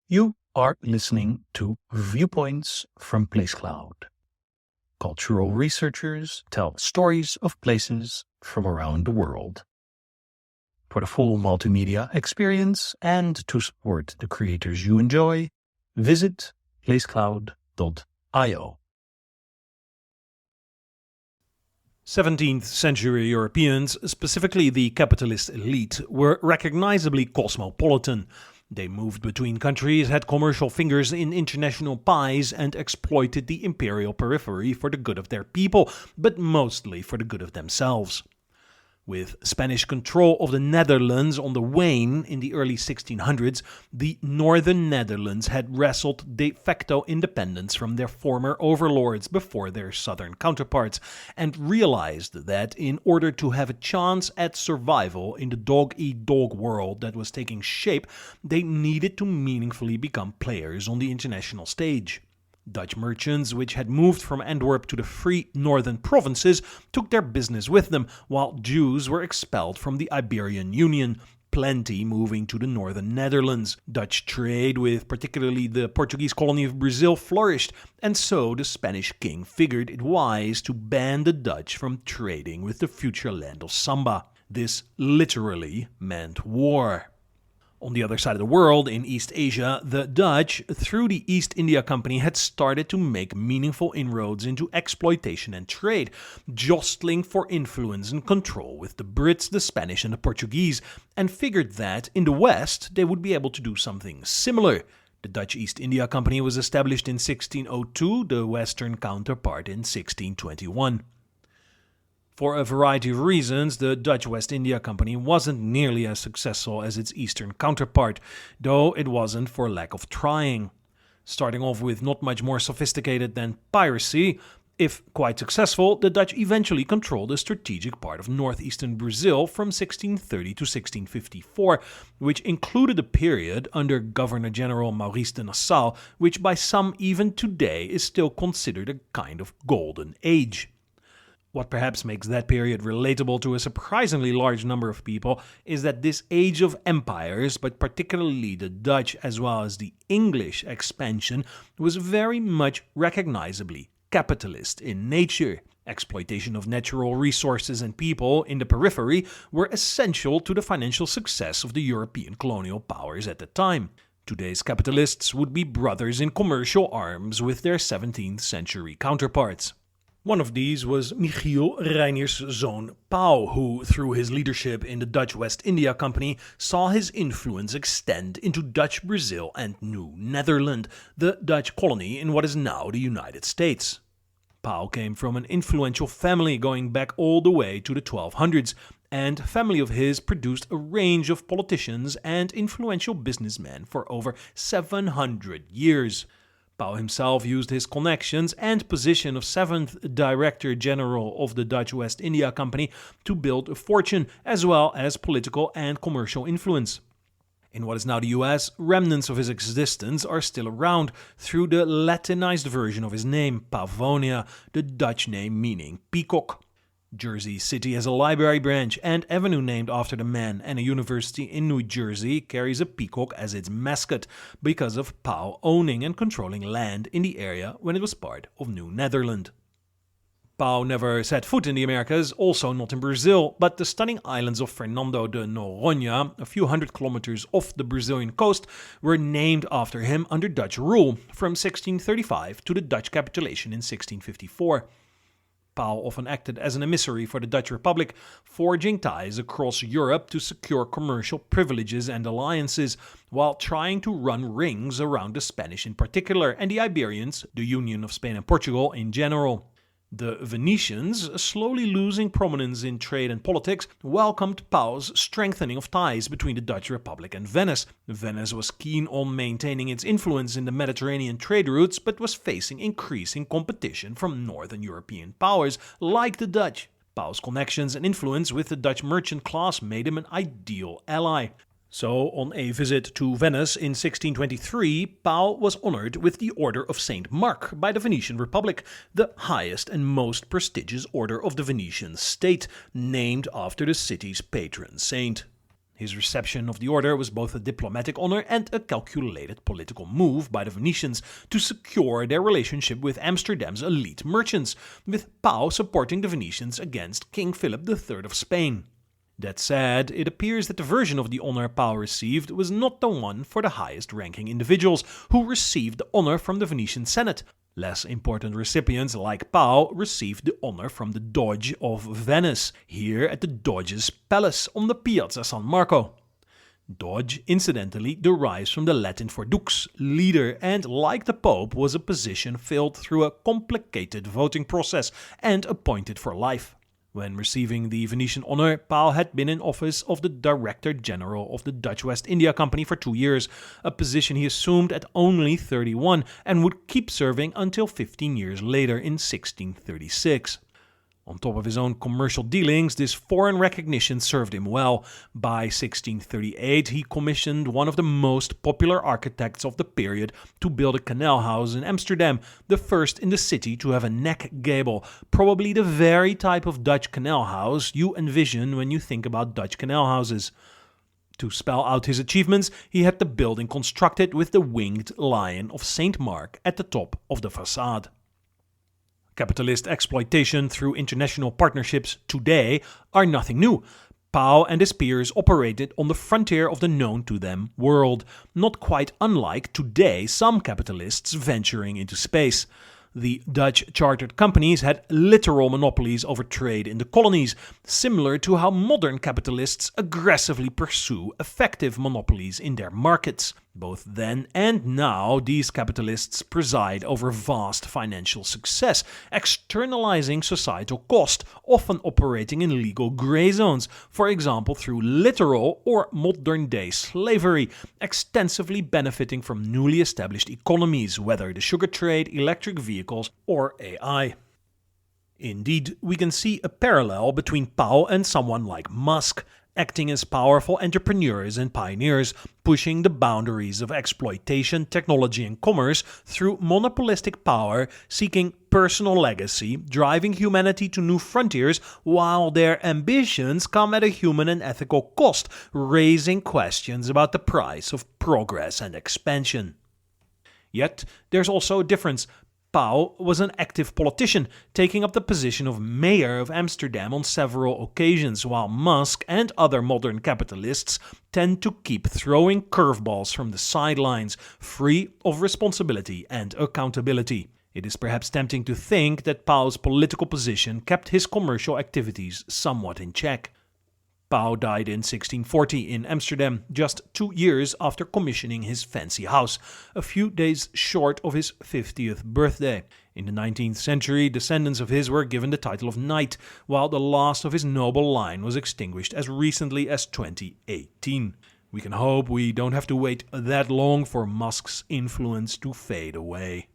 You are listening to Viewpoints from PlaceCloud. Cultural researchers tell stories of places from around the world. For the full multimedia experience and to support the creators you enjoy, visit placecloud.io. 17th century Europeans, specifically the capitalist elite, were recognizably cosmopolitan. They moved between countries, had commercial fingers in international pies, and exploited the imperial periphery for the good of their people, but mostly for the good of themselves. With Spanish control of the Netherlands on the wane in the early 1600s, the northern Netherlands had wrestled de facto independence from their former overlords before their southern counterparts, and realized that in order to have a chance at survival in the dog-eat-dog world that was taking shape, they needed to meaningfully become players on the international stage. Dutch merchants, which had moved from Antwerp to the free northern provinces, took their business with them, while Jews were expelled from the Iberian Union, plenty moving to the northern Netherlands. Dutch trade with particularly the Portuguese colony of Brazil flourished, and so the Spanish king figured it wise to ban the Dutch from trading with the future land of Samba. This literally meant war. On the other side of the world, in East Asia, the Dutch, through the East India Company, had started to make meaningful inroads into exploitation and trade, jostling for influence and control with the Brits, the Spanish, and the Portuguese, and figured that, in the West, they would be able to do something similar. The Dutch East India Company was established in 1602, the Western counterpart in 1621. For a variety of reasons, the Dutch West India Company wasn't nearly as successful as its eastern counterpart, though it wasn't for lack of trying. Starting off with not much more sophisticated than piracy, if quite successful, the Dutch eventually controlled a strategic part of northeastern Brazil from 1630 to 1654, which included a period under Governor-General Maurice de Nassau, which by some even today is still considered a kind of golden age. What perhaps makes that period relatable to a surprisingly large number of people is that this age of empires, but particularly the Dutch as well as the English expansion, was very much recognizably capitalist in nature. Exploitation of natural resources and people in the periphery were essential to the financial success of the European colonial powers at the time. Today's capitalists would be brothers in commercial arms with their 17th century counterparts. One of these was Michiel Reinier's zoon Pauw, who, through his leadership in the Dutch West India Company, saw his influence extend into Dutch Brazil and New Netherland, the Dutch colony in what is now the United States. Pauw came from an influential family going back all the way to the 1200s, and a family of his produced a range of politicians and influential businessmen for over 700 years. Pauw himself used his connections and position of 7th Director General of the Dutch West India Company to build a fortune as well as political and commercial influence. In what is now the US, remnants of his existence are still around through the Latinized version of his name, Pavonia, the Dutch name meaning peacock. Jersey City has a library branch and avenue named after the man, and a university in New Jersey carries a peacock as its mascot because of Pauw owning and controlling land in the area when it was part of New Netherland. Pauw never set foot in the Americas, also not in Brazil, but the stunning islands of Fernando de Noronha, a few hundred kilometers off the Brazilian coast, were named after him under Dutch rule from 1635 to the Dutch capitulation in 1654. Pauw often acted as an emissary for the Dutch Republic, forging ties across Europe to secure commercial privileges and alliances, while trying to run rings around the Spanish in particular and the Iberians, the Union of Spain and Portugal, in general. The Venetians, slowly losing prominence in trade and politics, welcomed Pauw's strengthening of ties between the Dutch Republic and Venice. Venice was keen on maintaining its influence in the Mediterranean trade routes, but was facing increasing competition from northern European powers like the Dutch. Pauw's connections and influence with the Dutch merchant class made him an ideal ally. So, on a visit to Venice in 1623, Pauw was honored with the Order of St. Mark by the Venetian Republic, the highest and most prestigious order of the Venetian state, named after the city's patron saint. His reception of the order was both a diplomatic honor and a calculated political move by the Venetians to secure their relationship with Amsterdam's elite merchants, with Pau supporting the Venetians against King Philip III of Spain. That said, it appears that the version of the honor Pau received was not the one for the highest-ranking individuals who received the honor from the Venetian Senate. Less important recipients, like Pau, received the honor from the Doge of Venice, here at the Doge's Palace on the Piazza San Marco. Doge, incidentally, derives from the Latin for dux, leader, and like the Pope, was a position filled through a complicated voting process and appointed for life. When receiving the Venetian honor, Pau had been in office of the Director General of the Dutch West India Company for 2 years, a position he assumed at only 31 and would keep serving until 15 years later in 1636. On top of his own commercial dealings, this foreign recognition served him well. By 1638, he commissioned one of the most popular architects of the period to build a canal house in Amsterdam, the first in the city to have a neck gable, probably the very type of Dutch canal house you envision when you think about Dutch canal houses. To spell out his achievements, he had the building constructed with the winged lion of St. Mark at the top of the façade. Capitalist exploitation through international partnerships today are nothing new. Pau and his peers operated on the frontier of the known to them world, not quite unlike today some capitalists venturing into space. The Dutch chartered companies had literal monopolies over trade in the colonies, similar to how modern capitalists aggressively pursue effective monopolies in their markets. Both then and now, these capitalists preside over vast financial success, externalizing societal cost, often operating in legal gray zones, for example through literal or modern-day slavery, extensively benefiting from newly established economies, whether the sugar trade, electric vehicles, or AI. Indeed, we can see a parallel between Pau and someone like Musk, acting as powerful entrepreneurs and pioneers, pushing the boundaries of exploitation, technology, and commerce through monopolistic power, seeking personal legacy, driving humanity to new frontiers, while their ambitions come at a human and ethical cost, raising questions about the price of progress and expansion. Yet, there's also a difference. Pau was an active politician, taking up the position of mayor of Amsterdam on several occasions, while Musk and other modern capitalists tend to keep throwing curveballs from the sidelines, free of responsibility and accountability. It is perhaps tempting to think that Pau's political position kept his commercial activities somewhat in check. Pau died in 1640 in Amsterdam, just 2 years after commissioning his fancy house, a few days short of his 50th birthday. In the 19th century, descendants of his were given the title of knight, while the last of his noble line was extinguished as recently as 2018. We can hope we don't have to wait that long for Musk's influence to fade away.